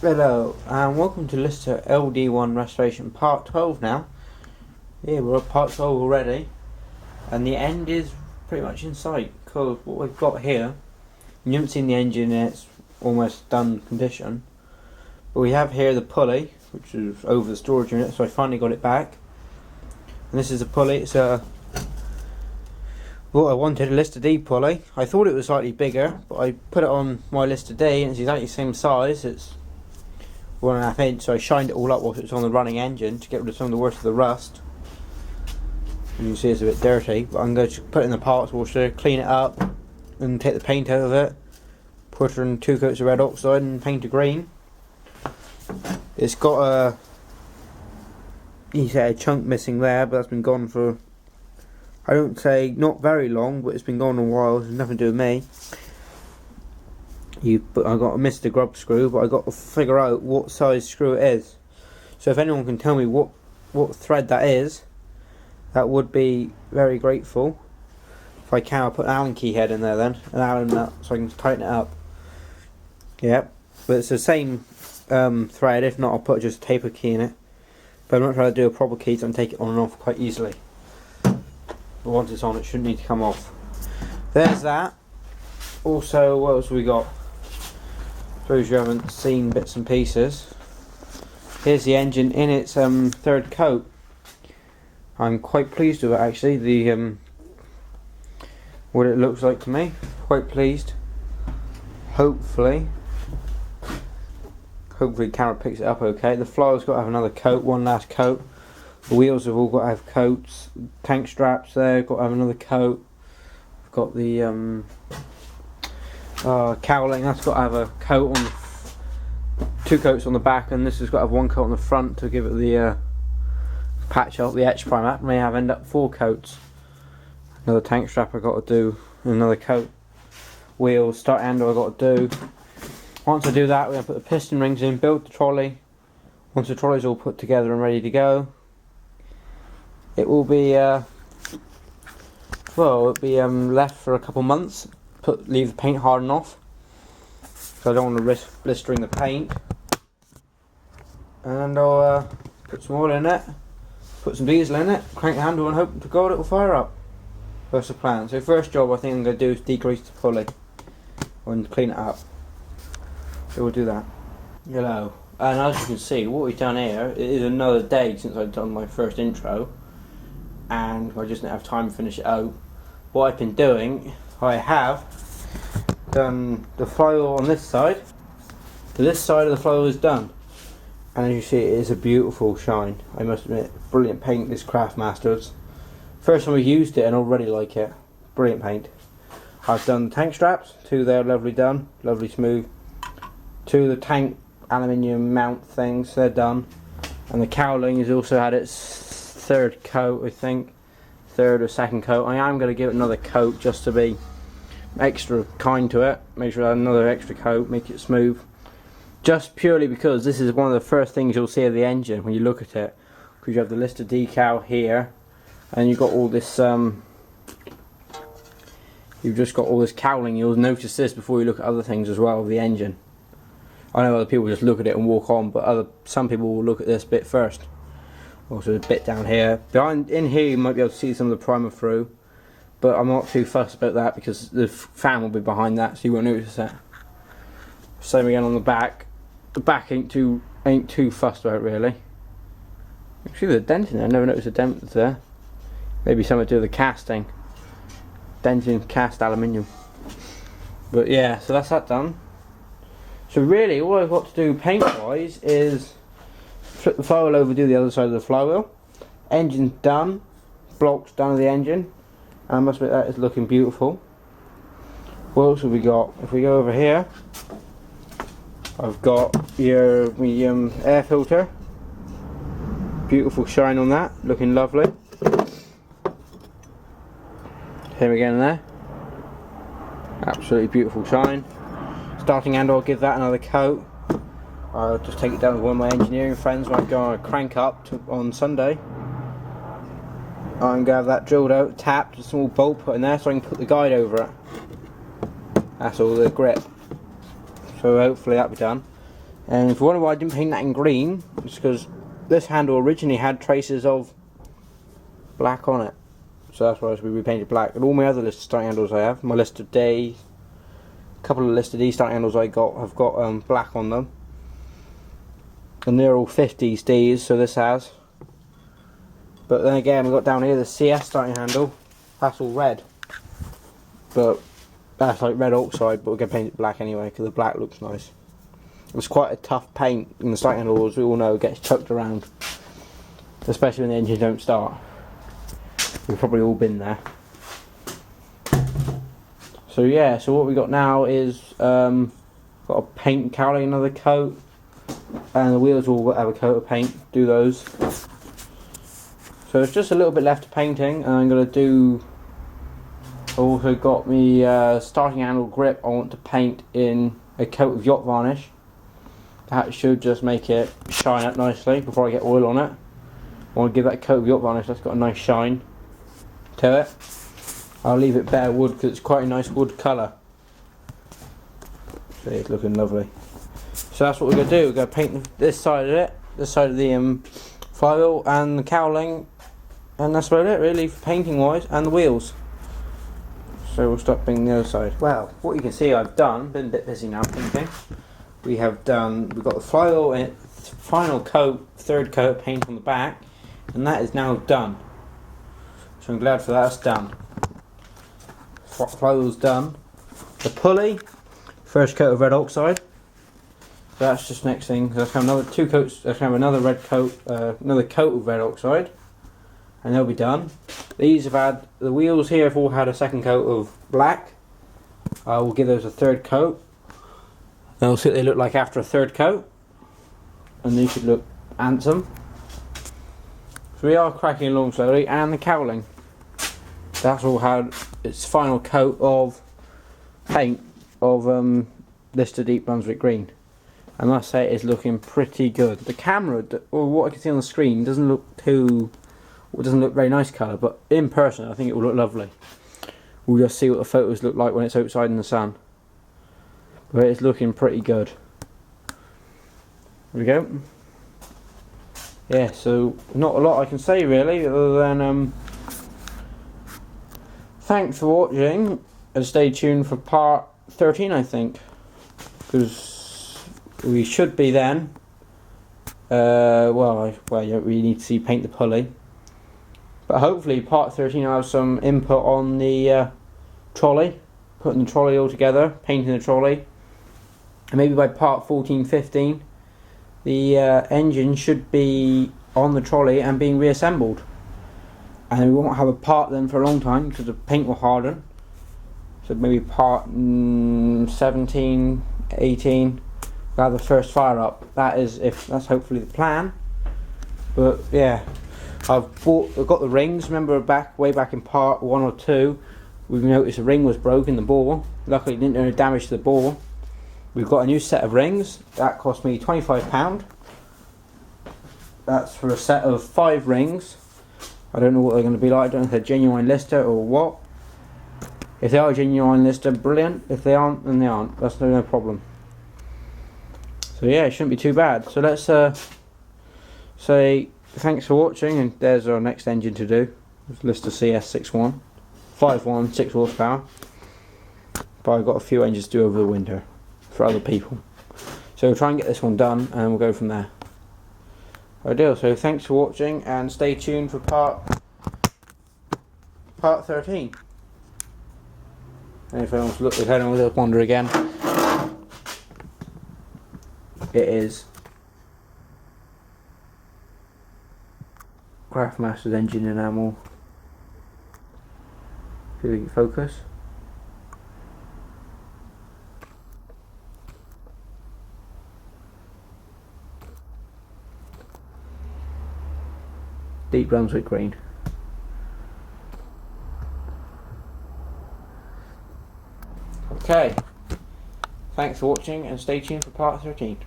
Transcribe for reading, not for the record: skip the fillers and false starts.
Hello, and welcome to Lister LD1 Restoration Part 12 now. Yeah, we're at Part 12 already, and the end is pretty much in sight, because what we've got here, you haven't seen the engine in its almost done condition, but we have here the pulley, which is over the storage unit, so I finally got it back. And this is a pulley. It's what I wanted, a Lister D pulley. I thought it was slightly bigger, but I put it on my Lister D and it's exactly the same size. It's 1.5 inch, so I shined it all up whilst it was on the running engine to get rid of some of the worst of the rust. And you can see it's a bit dirty, but I'm going to put it in the parts washer, clean it up, and take the paint out of it. Put it in 2 coats of red oxide and paint it green. It's got a chunk missing there, but that's been gone for, I don't say not very long, but it's been gone a while. It's nothing to do with me. I got to miss the grub screw, but I got to figure out what size screw it is. So if anyone can tell me what thread that is, that would be very grateful. If I can, I'll put an Allen key head in there then, an Allen nut, so I can tighten it up. Yep, but it's the same thread. If not, I'll put just a taper key in it. But I'm not trying to do a proper key, so I can take it on and off quite easily. But once it's on, it shouldn't need to come off. There's that. Also, what else have we got? Suppose you haven't seen bits and pieces. Here's the engine in its third coat. I'm quite pleased with it actually. The what it looks like to me. Quite pleased. Hopefully the camera picks it up okay. The flyer's got to have another coat, one last coat. The wheels have all got to have coats. Tank straps there, got to have another coat. I've got the cowling, that's got to have a coat on, 2 coats on the back, and this has got to have 1 coat on the front to give it the patch up, the etch primer. That may have end up 4 coats. Another tank strap I got to do, another coat. Wheels, start handle I got to do. Once I do that, we're going to put the piston rings in, build the trolley. Once the trolley's all put together and ready to go, it will be left for a couple months. Leave the paint harden off, so I don't want to risk blistering the paint. And I'll put some oil in it, put some diesel in it, crank the handle, and hope to God it will fire up. That's the plan. So first job I think I'm going to do is decrease the pulley and clean it up. So we'll do that. Hello. And as you can see, what we've done here, it is another day since I've done my first intro, and I just didn't have time to finish it out. What I've been doing, I have done the flywheel on this side. This side of the flywheel is done, and as you see, it is a beautiful shine. I must admit, brilliant paint, this Craftmasters. First time we used it and already like it. Brilliant paint. I've done the tank straps, 2 there, lovely done, lovely smooth. 2 of the tank aluminium mount things, they're done. And the cowling has also had its 3rd coat, I think. 3rd or 2nd coat. I am going to give it another coat just to be extra kind to it. Make sure I have another extra coat, make it smooth. Just purely because this is one of the first things you'll see of the engine when you look at it. Because you have the Lister decal here, and you've got all this you've just got all this cowling. You'll notice this before you look at other things as well of the engine. I know other people just look at it and walk on, but some people will look at this bit first. Also a bit down here. In here you might be able to see some of the primer through, but I'm not too fussed about that because the fan will be behind that, so you won't notice that. Same again on the back. The back ain't too fussed about really. Actually there's a dent in there, I never noticed a dent there. Maybe something to do with the casting. Dent in cast aluminium. But yeah, so that's that done. So really all I've got to do paint wise is flip the flywheel over, do the other side of the flywheel. Engine's done, blocks done of the engine, and I must admit that is looking beautiful. What else have we got? If we go over here, I've got your medium air filter. Beautiful shine on that, looking lovely. Here again there. Absolutely beautiful shine. Starting handle, I'll give that another coat. I'll just take it down with one of my engineering friends when I go on a crank up on Sunday. I'm going to have that drilled out, tapped, a small bolt put in there so I can put the guide over it. That's all the grip. So hopefully that'll be done. And if you wonder why I didn't paint that in green, it's because this handle originally had traces of black on it. So that's why we repainted black. And all my other listed starting handles I have, my listed D, a couple of listed E starting handles I got have got black on them. And they're all 50s Ds, so this has. But then again, we got down here the CS starting handle, that's all red. But that's like red oxide, but we're going to paint it black anyway because the black looks nice. It's quite a tough paint, and the starting handle, as we all know, gets chucked around, especially when the engines don't start. We've probably all been there. So yeah, so what we got now is got to paint cowling another coat, and the wheels will have a coat of paint. Do those. So it's just a little bit left of painting, and I'm going to do. I also got me starting handle grip. I want to paint in a coat of yacht varnish. That should just make it shine up nicely before I get oil on it. I want to give that coat of yacht varnish that's got a nice shine to it. I'll leave it bare wood because it's quite a nice wood colour. See, it's looking lovely. So that's what we're going to do. We're going to paint this side of it, this side of the flywheel and the cowling, and that's about it really for painting wise, and the wheels. So we'll start painting the other side. Well, what you can see I've done, been a bit busy now painting. We've got the flywheel in final coat, third coat of paint on the back, and that is now done. So I'm glad for that, that's done. Flywheel's done. The pulley, first coat of red oxide. So that's just next thing. That's have another two coats. That's have another red coat, another coat of red oxide, and they'll be done. These have had the wheels here have all had a second coat of black. I will give those a third coat. And we'll see what they look like after a third coat, and these should look handsome. So we are cracking along slowly, and the cowling. That's all had its final coat of paint of Lister Deep Brunswick Green, and I say it is looking pretty good. The camera, or what I can see on the screen, doesn't look very nice colour, but in person I think it will look lovely. We'll just see what the photos look like when it's outside in the sun. But it's looking pretty good. There we go. Yeah, so not a lot I can say really, other than thanks for watching, and stay tuned for part 13 I think, because we should be then. Well, you don't really need to see paint the pulley, but hopefully part 13 I'll have some input on the trolley, putting the trolley all together, painting the trolley. And maybe by part 14, 15, the engine should be on the trolley and being reassembled. And we won't have a part then for a long time because the paint will harden. So maybe part 17, 18, we'll have the first fire up. That's hopefully the plan. But yeah, I've got the rings. Remember way back in part 1 or 2, we've noticed the ring was broken, the ball. Luckily, it didn't do any damage to the ball. We've got a new set of rings. That cost me £25. That's for a set of 5 rings. I don't know what they're going to be like. I don't know if they're genuine Lister or what. If they are genuine Lister, brilliant. If they aren't, then they aren't. That's no problem. So yeah, it shouldn't be too bad. So let's say thanks for watching, and there's our next engine to do. Lister CS61, 5.1, 6 horsepower. But I've got a few engines to do over the winter for other people. So we'll try and get this one done, and we'll go from there. Ideal. So thanks for watching, and stay tuned for part 13. And if anyone's looked at it, we'll wander again. It is Craftmaster's engine enamel. See if we can focus. Deep Brunswick Green. Okay, thanks for watching, and stay tuned for part 13.